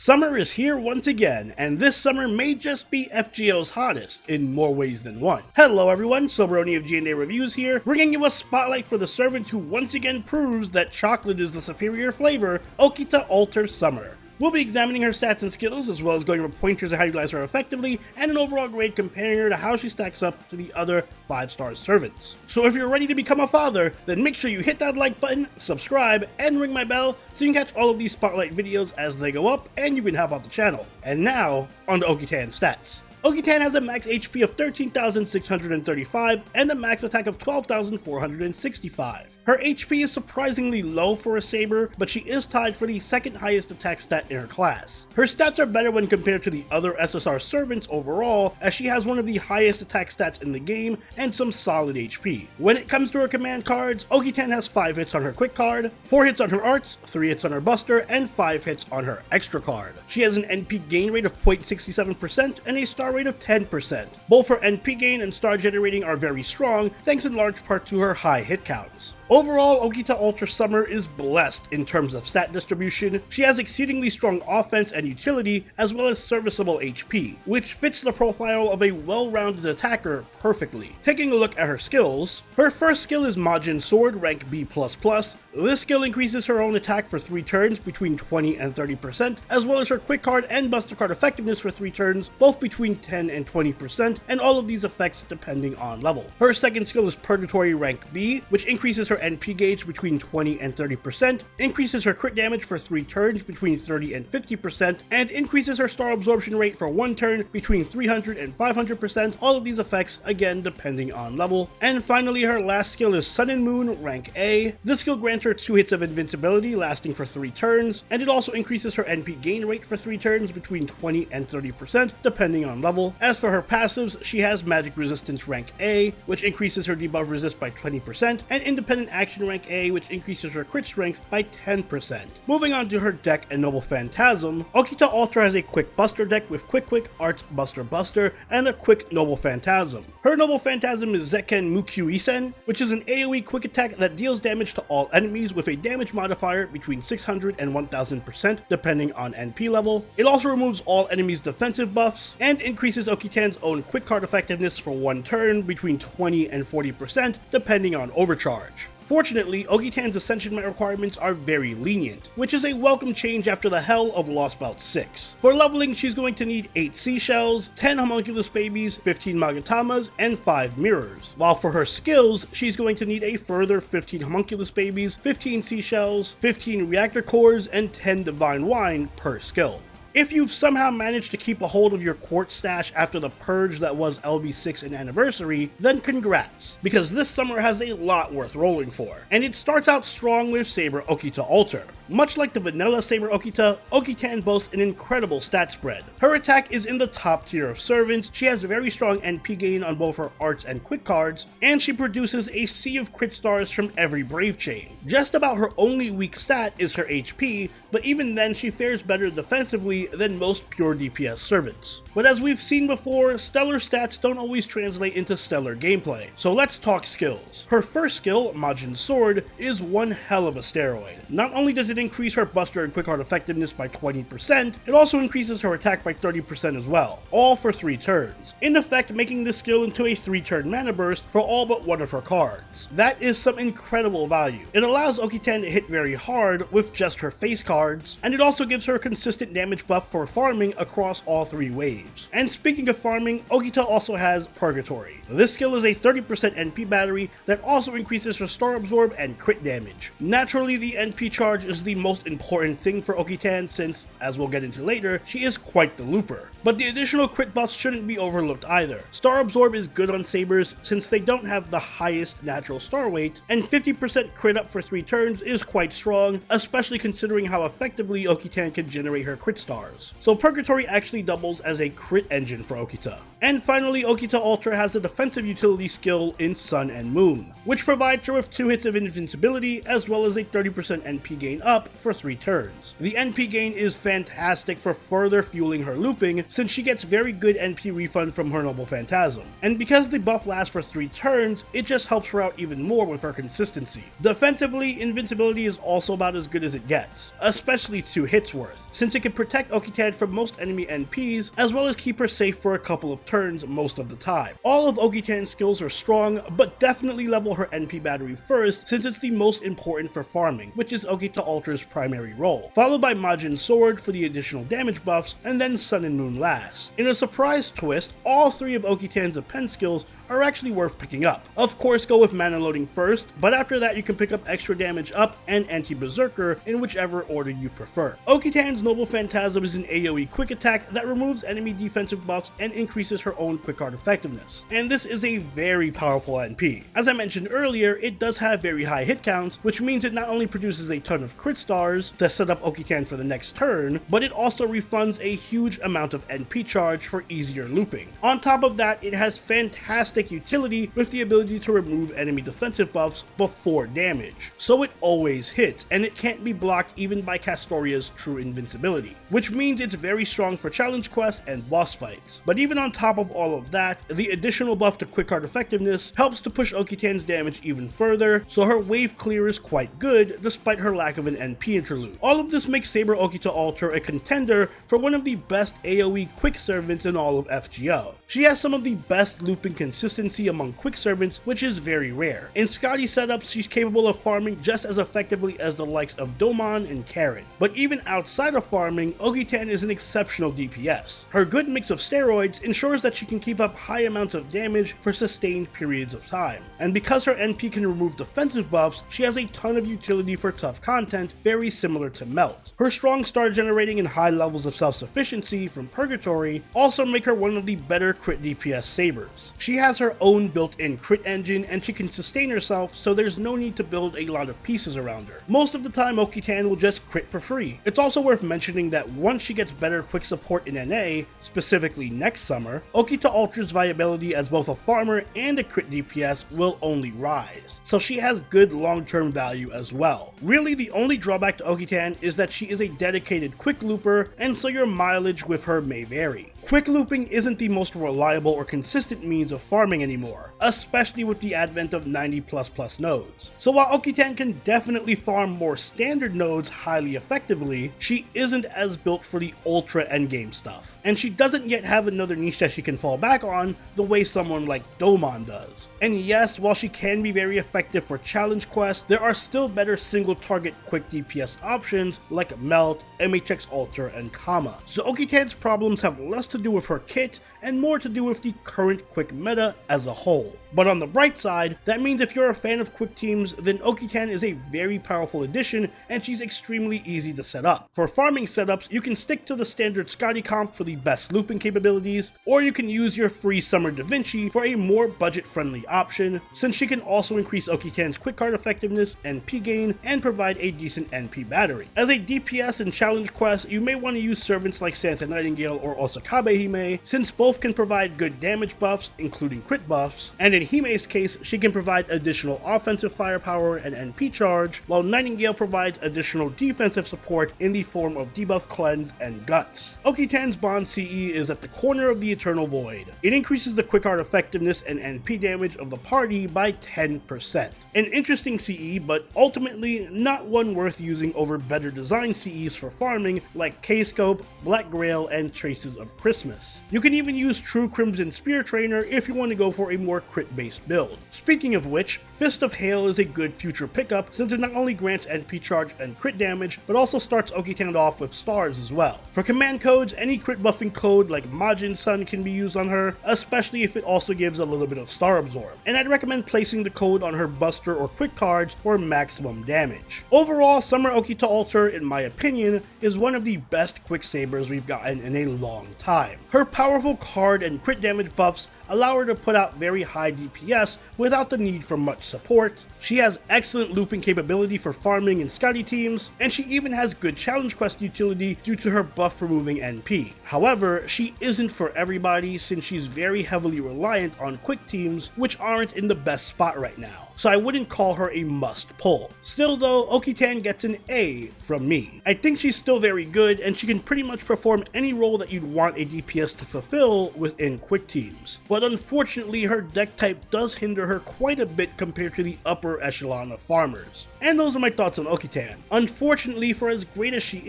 Summer is here once again, and this summer may just be FGO's hottest in more ways than one. Hello everyone, Soberoni of G&A Reviews here, bringing you a spotlight for the servant who once again proves that chocolate is the superior flavor, Okita Alter Summer. We'll be examining her stats and skills, as well as going over pointers on how to utilize her effectively, and an overall grade comparing her to how she stacks up to the other 5-star servants. So if you're ready to become a father, then make sure you hit that like button, subscribe, and ring my bell so you can catch all of these spotlight videos as they go up, and you can help out the channel. And now, on to Okita stats. Okita has a max HP of 13,635 and a max attack of 12,465. Her HP is surprisingly low for a saber, but she is tied for the second highest attack stat in her class. Her stats are better when compared to the other SSR servants overall, as she has one of the highest attack stats in the game and some solid HP. When it comes to her command cards, Okita has 5 hits on her quick card, 4 hits on her arts, 3 hits on her buster, and 5 hits on her extra card. She has an NP gain rate of 0.67% and a star rate of 10%. Both her NP gain and star generating are very strong, thanks in large part to her high hit counts. Overall, Okita Alter Summer is blessed in terms of stat distribution. She has exceedingly strong offense and utility, as well as serviceable HP, which fits the profile of a well-rounded attacker perfectly. Taking a look at her skills, her first skill is Majin Sword, rank B++. This skill increases her own attack for 3 turns between 20 and 30%, as well as her quick card and buster card effectiveness for 3 turns, both between 10 and 20%, and all of these effects depending on level. Her second skill is Purgatory, rank B, which increases her NP gauge between 20 and 30%, increases her crit damage for 3 turns between 30 and 50%, and increases her star absorption rate for 1 turn between 300 and 500%, all of these effects again depending on level. And finally, her last skill is Sun and Moon, rank A. This skill grants her 2 hits of invincibility lasting for 3 turns, and it also increases her NP gain rate for 3 turns between 20 and 30% depending on level. As for her passives, she has Magic Resistance, rank A, which increases her debuff resist by 20%, and Independent Action, rank A, which increases her crit strength by 10%. Moving on to her deck and Noble Phantasm, Okita Alter has a quick buster deck with Quick, Arts, Buster, and a quick Noble Phantasm. Her Noble Phantasm is Zekken Mukyu Isen, which is an AoE quick attack that deals damage to all enemies with a damage modifier between 600 and 1000% depending on NP level. It also removes all enemies' defensive buffs, and increases Okitan's own quick card effectiveness for 1 turn between 20 and 40% depending on overcharge. Fortunately, Okitan's Ascension Might requirements are very lenient, which is a welcome change after the hell of Lost Bout 6. For leveling, she's going to need 8 seashells, 10 homunculus babies, 15 magatamas, and 5 mirrors. While for her skills, she's going to need a further 15 homunculus babies, 15 seashells, 15 reactor cores, and 10 divine wine per skill. If you've somehow managed to keep a hold of your quartz stash after the purge that was LB6 and Anniversary, then congrats, because this summer has a lot worth rolling for. And it starts out strong with Saber Okita Alter. Much like the vanilla Saber Okita, Okitan boasts an incredible stat spread. Her attack is in the top tier of servants, she has very strong NP gain on both her arts and quick cards, and she produces a sea of crit stars from every Brave Chain. Just about her only weak stat is her HP, but even then she fares better defensively than most pure DPS servants. But as we've seen before, stellar stats don't always translate into stellar gameplay, so let's talk skills. Her first skill, Majin Sword, is one hell of a steroid. Not only does it increase her buster and quick card effectiveness by 20%, it also increases her attack by 30% as well, all for 3 turns, in effect making this skill into a 3-turn mana burst for all but one of her cards. That is some incredible value. It allows Okitan to hit very hard with just her face cards, and it also gives her a consistent damage buff for farming across all 3 waves. And speaking of farming, Okita also has Purgatory. This skill is a 30% NP battery that also increases her star absorb and crit damage. Naturally, the NP charge is the most important thing for Okitan since, as we'll get into later, she is quite the looper. But the additional crit buffs shouldn't be overlooked either. Star Absorb is good on sabers since they don't have the highest natural star weight, and 50% crit up for 3 turns is quite strong, especially considering how effectively Okitan can generate her crit stars. So Purgatory actually doubles as a crit engine for Okita. And finally, Okita Alter has a defensive utility skill in Sun and Moon, which provides her with 2 hits of invincibility as well as a 30% NP gain up up for 3 turns. The NP gain is fantastic for further fueling her looping, since she gets very good NP refund from her Noble Phantasm. And because the buff lasts for 3 turns, it just helps her out even more with her consistency. Defensively, invincibility is also about as good as it gets, especially 2 hits worth, since it can protect Okita from most enemy NPs, as well as keep her safe for a couple of turns most of the time. All of Okita's skills are strong, but definitely level her NP battery first, since it's the most important for farming, which is Okita Alter's primary role, followed by Majin Sword for the additional damage buffs, and then Sun and Moon last. In a surprise twist, all 3 of Okita's pen skills are actually worth picking up. Of course, go with mana loading first, but after that you can pick up extra damage up and anti-berserker in whichever order you prefer. Okita's Noble Phantasm is an AoE quick attack that removes enemy defensive buffs and increases her own quick art effectiveness, and this is a very powerful NP. As I mentioned earlier, it does have very high hit counts, which means it not only produces a ton of crit stars to set up Okita for the next turn, but it also refunds a huge amount of NP charge for easier looping. On top of that, it has fantastic utility with the ability to remove enemy defensive buffs before damage, so it always hits, and it can't be blocked even by Castoria's true invincibility, which means it's very strong for challenge quests and boss fights. But even on top of all of that, the additional buff to quick art effectiveness helps to push Okita's damage even further, so her wave clear is quite good despite her lack of an NP interlude. All of this makes Saber Okita Alter a contender for one of the best AoE quick servants in all of FGO. She has some of the best looping consistency among quick servants, which is very rare. In Scotty setups, she's capable of farming just as effectively as the likes of Domon and Karen. But even outside of farming, Okita is an exceptional DPS. Her good mix of steroids ensures that she can keep up high amounts of damage for sustained periods of time. And because her NP can remove defensive buffs, she has a ton of utility for tough content, very similar to Melt. Her strong star generating and high levels of self-sufficiency from Purgatory also make her one of the better crit DPS sabers. She has her own built-in crit engine, and she can sustain herself, so there's no need to build a lot of pieces around her. Most of the time, Okita will just crit for free. It's also worth mentioning that once she gets better quick support in NA, specifically next summer, Okita Alter's viability as both a farmer and a crit DPS will only rise, so she has good long-term value as well. Really, the only drawback to Okita is that she is a dedicated quick looper, and so your mileage with her may vary. Quick looping isn't the most reliable or consistent means of farming anymore, especially with the advent of 90++ nodes. So while Okita can definitely farm more standard nodes highly effectively, she isn't as built for the ultra endgame stuff, and she doesn't yet have another niche that she can fall back on the way someone like Domon does. And yes, while she can be very effective for challenge quests, there are still better single target quick DPS options like Melt, MHX Alter, and Kama. So Okita's problems have less to do with her kit and more to do with the current quick meta as a whole. But on the bright side, that means if you're a fan of quick teams, then Okita is a very powerful addition, and she's extremely easy to set up. For farming setups, you can stick to the standard Scotty comp for the best looping capabilities, or you can use your free Summer Da Vinci for a more budget-friendly option, since she can also increase Okita's quick card effectiveness, NP gain, and provide a decent NP battery. As a DPS in challenge quests, you may want to use servants like Santa Nightingale or Osakabe Hime, since both can provide good damage buffs, including crit buffs, and in Hime's case, she can provide additional offensive firepower and NP charge, while Nightingale provides additional defensive support in the form of debuff cleanse and guts. Okita's Bond CE is at the corner of the Eternal Void. It increases the quick art effectiveness and NP damage of the party by 10%. An interesting CE, but ultimately not one worth using over better designed CEs for farming like K-Scope, Black Grail, and Traces of Christmas. You can even use True Crimson Spear Trainer if you want to go for a more crit-based build. Speaking of which, Fist of Hail is a good future pickup since it not only grants NP charge and crit damage, but also starts Okita off with stars as well. For command codes, any crit buffing code like Majin Sun can be used on her, especially if it also gives a little bit of star absorb. And I'd recommend placing the code on her buster or quick cards for maximum damage. Overall, Summer Okita Alter, in my opinion, is one of the best quick sabers we've gotten in a long time. Her powerful card and crit damage buffs allow her to put out very high DPS without the need for much support. She has excellent looping capability for farming and scouty teams, and she even has good challenge quest utility due to her buff removing NP. However, she isn't for everybody since she's very heavily reliant on quick teams, which aren't in the best spot right now, so I wouldn't call her a must pull. Still though, Okita gets an A from me. I think she's still very good, and she can pretty much perform any role that you'd want a DPS to fulfill within quick teams. But unfortunately, her deck type does hinder her quite a bit compared to the upper echelon of farmers. And those are my thoughts on Okita. Unfortunately, for as great as she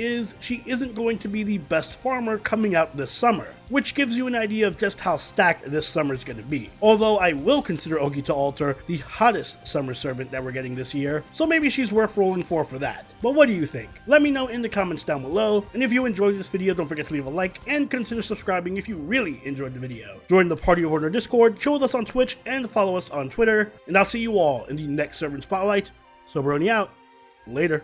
isn't going to be the best farmer coming out this summer, which gives you an idea of just how stacked this summer is going to be. Although I will consider Okita Alter the hottest summer servant that we're getting this year, so maybe she's worth rolling for that. But what do you think? Let me know in the comments down below, and if you enjoyed this video, don't forget to leave a like and consider subscribing if you really enjoyed the video. Join the Party of Order Discord, chill with us on Twitch, and follow us on Twitter, and I'll see you all in the next Servant Spotlight. Soberoni out. Later.